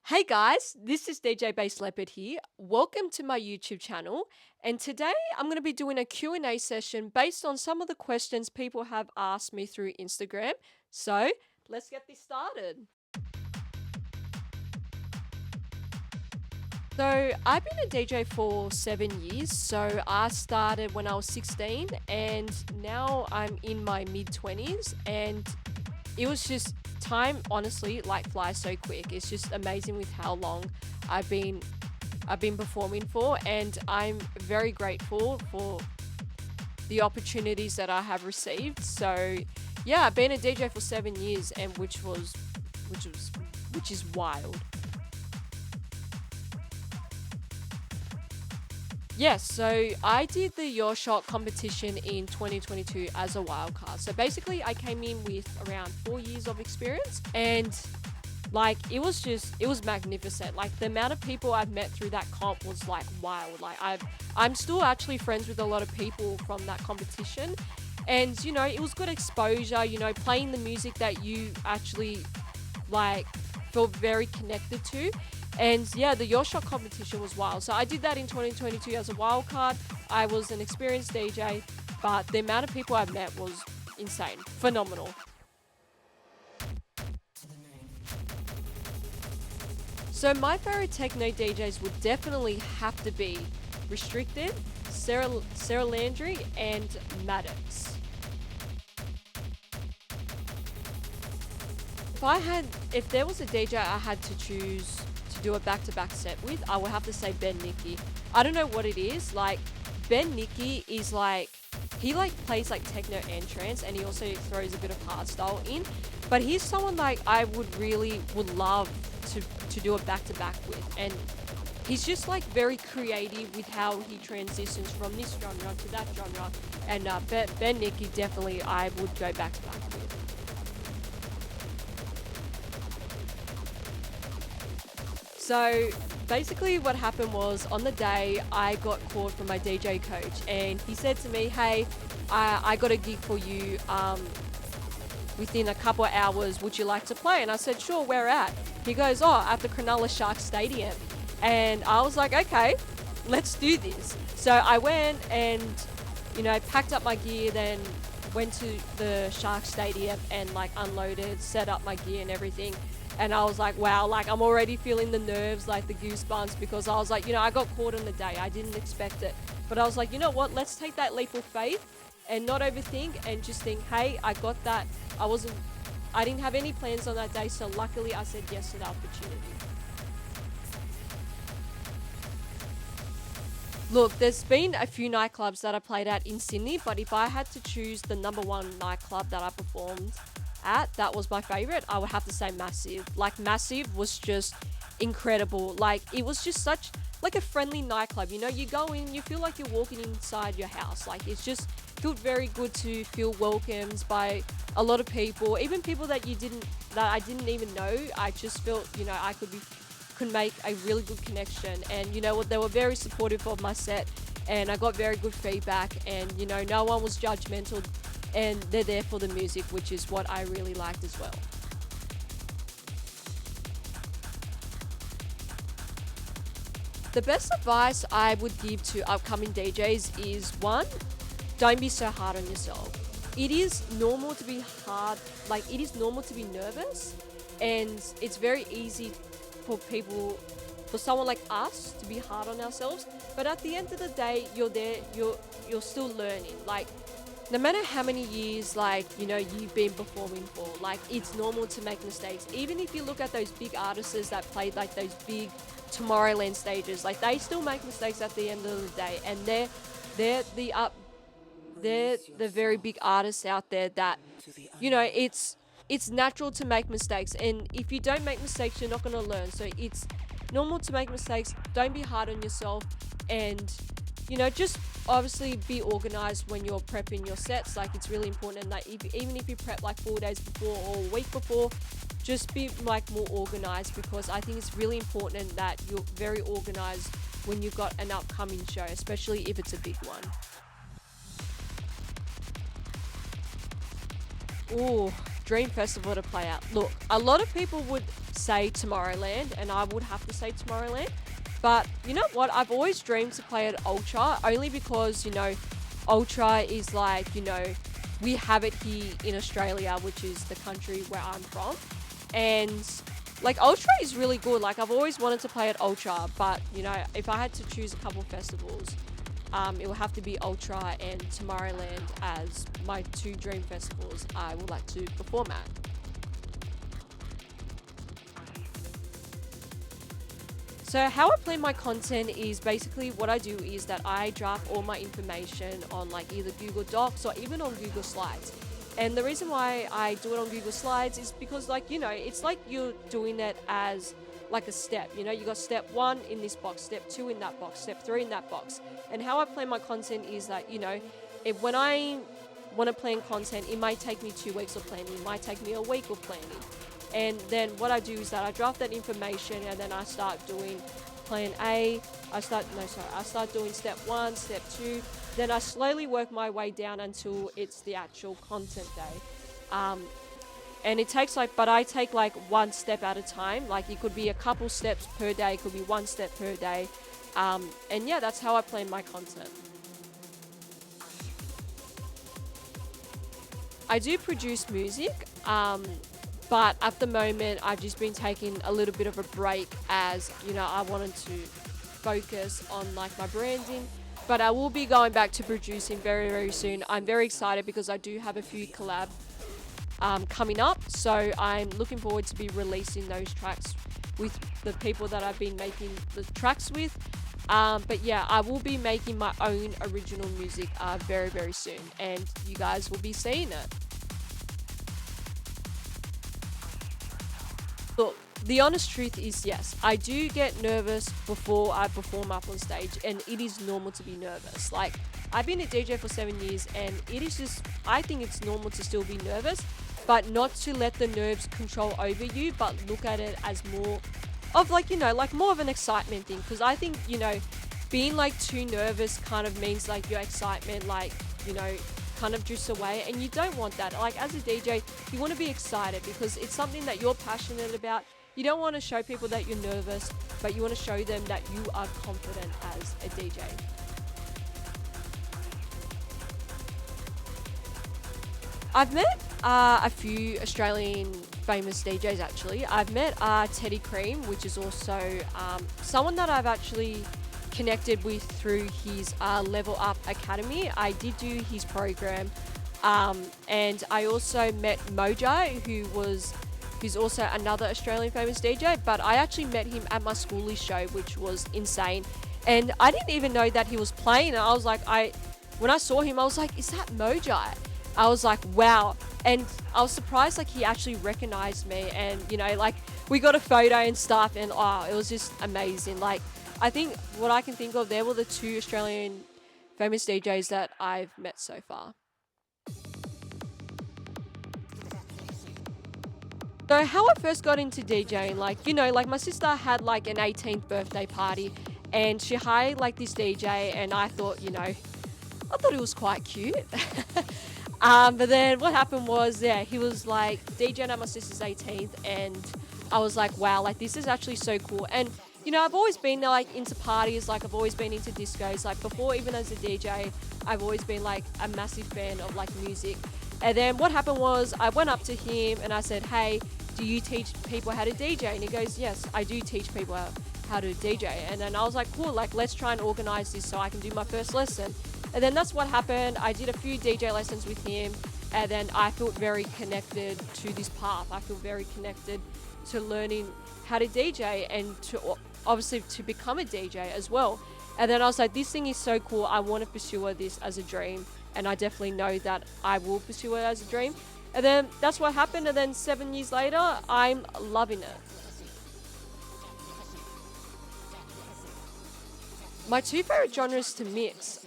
Hey guys, this is DJ BASS-LEOPARD here. Welcome to my YouTube channel. And today I'm going to be doing a Q&A session based on some of the questions people have asked me through Instagram. So let's get this started. So I've been a DJ for 7 years. So I started when I was 16 and now I'm in my mid-20s, and it was just time honestly like flies so quick. It's just amazing with how long I've been performing for, and I'm very grateful for the opportunities that I have received. So yeah, I've been a DJ for 7 years, and which is wild. Yes, so I did the Your Shot competition in 2022 as a wildcard. So basically, I came in with around 4 years of experience, and like it was magnificent. Like the amount of people I've met through that comp was like wild. Like I'm still actually friends with a lot of people from that competition, and it was good exposure. Playing the music that you actually like feel very connected to. And yeah, the Your Shot competition was wild. So I did that in 2022 as a wild card. I was an experienced DJ, but the amount of people I met was insane, phenomenal. So my favorite techno DJs would definitely have to be Restricted, Sarah Landry, and Maddox. If there was a DJ I had to choose to do a back-to-back set with, I would have to say Ben Nicky. I don't know what it is. Like Ben Nicky is like, he like plays like techno and trance, and he also throws a bit of hardstyle in. But he's someone like I would love to do a back-to-back with, and he's just like very creative with how he transitions from this genre to that genre. And Ben Nicky definitely I would go back-to-back with. So basically what happened was, on the day I got called from my DJ coach, and he said to me, hey, I got a gig for you within a couple of hours, would you like to play? And I said, sure, where at? He goes, oh, at the Cronulla Sharks Stadium. And I was like, okay, let's do this. So I went and, packed up my gear, then went to the Sharks Stadium and like unloaded, set up my gear and everything. And I was like, wow, like I'm already feeling the nerves, like the goosebumps, because I was like, I got caught on the day. I didn't expect it. But I was like, you know what? Let's take that leap of faith and not overthink, and just think, hey, I got that. I didn't have any plans on that day. So luckily I said yes to the opportunity. Look, there's been a few nightclubs that I played at in Sydney, but if I had to choose the number one nightclub that I performed at, that was my favorite, I would have to say Massive. Like Massive was just incredible. Like it was just such like a friendly nightclub. You go in, you feel like you're walking inside your house. Like it's just felt very good to feel welcomed by a lot of people, even people that I didn't even know. I just felt I could make a really good connection, and you know what, they were very supportive of my set, and I got very good feedback, and no one was judgmental, and they're there for the music, which is what I really liked as well. The best advice I would give to upcoming DJs is, one, don't be so hard on yourself. It is normal to be hard, like it is normal to be nervous, and it's very easy for someone like us to be hard on ourselves. But at the end of the day, you're still learning. Like no matter how many years you've been performing for, like it's normal to make mistakes. Even if you look at those big artists that played like those big Tomorrowland stages, like they still make mistakes at the end of the day, and they're the very big artists out there that it's natural to make mistakes, and if you don't make mistakes, you're not going to learn. So it's normal to make mistakes. Don't be hard on yourself, and just obviously be organized when you're prepping your sets. Like it's really important that even if you prep like 4 days before or a week before, just be like more organized, because I think it's really important that you're very organized when you've got an upcoming show, especially if it's a big one. Ooh, dream festival to play at? Look, a lot of people would say Tomorrowland, and I would have to say Tomorrowland. But you know what? I've always dreamed to play at Ultra, only because, you know, Ultra is like, you know, we have it here in Australia, which is the country where I'm from. And like Ultra is really good. Like I've always wanted to play at Ultra, but you know, if I had to choose a couple festivals, it will have to be Ultra and Tomorrowland as my two dream festivals I would like to perform at. So how I plan my content is basically what I do is that I draft all my information on like either Google Docs or even on Google Slides. And the reason why I do it on Google Slides is because, like, you know, it's like you're doing it as like a step. You know, you got step 1 in this box, step 2 in that box, step 3 in that box. And how I plan my content is that, you know, when I want to plan content, it might take me 2 weeks of planning, it might take me a week of planning. And then what I do is that I draft that information, and then I start doing plan A. I start doing step 1, step 2. Then I slowly work my way down until it's the actual content day. And it takes but I take like one step at a time. Like it could be a couple steps per day, it could be one step per day. And yeah, that's how I plan my content. I do produce music, but at the moment I've just been taking a little bit of a break, as you know, I wanted to focus on like my branding. But I will be going back to producing very, very soon. I'm very excited because I do have a few collabs coming up. So I'm looking forward to be releasing those tracks with the people that I've been making the tracks with. But yeah, I will be making my own original music very, very soon. And you guys will be seeing it. Look, the honest truth is, yes, I do get nervous before I perform up on stage, and it is normal to be nervous. Like, I've been a DJ for 7 years, and it is just, I think it's normal to still be nervous, but not to let the nerves control over you, but look at it as more of like, you know, like more of an excitement thing. Because I think, you know, being like too nervous kind of means like your excitement, like, you know, kind of drifts away, and you don't want that. Like as a DJ, you want to be excited because it's something that you're passionate about. You don't want to show people that you're nervous, but you want to show them that you are confident as a DJ. I've met a few Australian famous DJs actually. I've met Teddy Cream, which is also someone that I've actually connected with through his Level Up Academy. I did do his program, and I also met Mojai, who's also another Australian famous DJ, but I actually met him at my schoolies show, which was insane. And I didn't even know that he was playing, and I was like, when I saw him, I was like, is that Mojai? I was like, wow. And I was surprised like he actually recognized me, and you know, like we got a photo and stuff, and it was just amazing. Like I think what I can think of, there were the 2 Australian famous DJs that I've met so far. So how I first got into DJing, like, you know, like my sister had like an 18th birthday party, and she hired like this DJ, and I thought, you know, I thought it was quite cute. But then what happened was, yeah, he was like DJing at my sister's 18th, and I was like, wow, like this is actually so cool. And you know, I've always been like into parties, like I've always been into discos, like before even as a DJ, I've always been like a massive fan of like music. And then what happened was I went up to him and I said, hey, do you teach people how to DJ? And he goes, yes, I do teach people how to DJ. And then I was like, cool, like let's try and organize this so I can do my first lesson. And then that's what happened. I did a few DJ lessons with him, and then I felt very connected to this path. I feel very connected to learning how to DJ, and to obviously to become a DJ as well. And then I was like, this thing is so cool. I want to pursue this as a dream, and I definitely know that I will pursue it as a dream. And then that's what happened. And then 7 years later, I'm loving it. My 2 favorite genres to mix.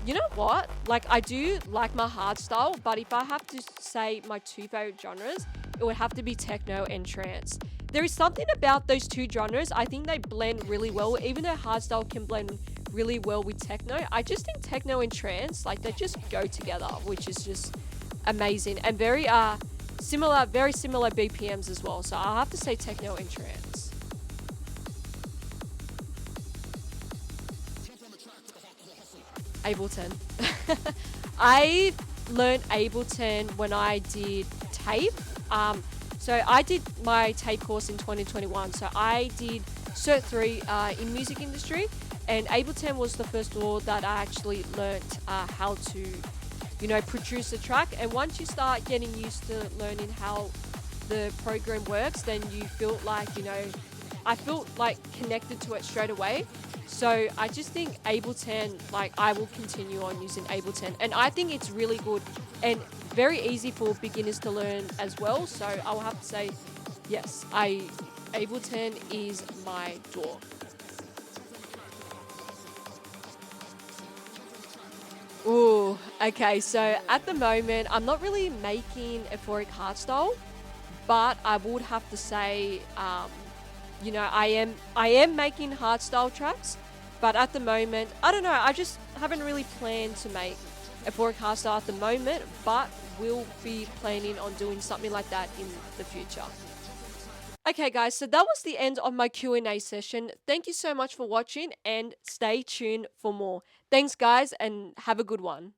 You know what? Like I do like my hardstyle, but if I have to say my 2 favorite genres, it would have to be techno and trance. There is something about those 2 genres. I think they blend really well, even though hardstyle can blend really well with techno. I just think techno and trance, like they just go together, which is just amazing and very similar, very similar BPMs as well. So I'll have to say techno and trance. Ableton. I learned Ableton when I did tape. So I did my tape course in 2021. So I did Cert 3 in music industry, and Ableton was the first tool that I actually learnt how to, you know, produce a track. And once you start getting used to learning how the program works, then you feel like, you know, I felt like connected to it straight away. So I just think Ableton, like I will continue on using Ableton, and I think it's really good and very easy for beginners to learn as well. So I will have to say, yes, Ableton is my door. Ooh, okay. So at the moment, I'm not really making euphoric hardstyle, but I would have to say, you know, I am making hardstyle tracks, but at the moment, I don't know. I just haven't really planned to make a forecast at the moment, but we'll be planning on doing something like that in the future. Okay, guys, so that was the end of my Q&A session. Thank you so much for watching, and stay tuned for more. Thanks, guys, and have a good one.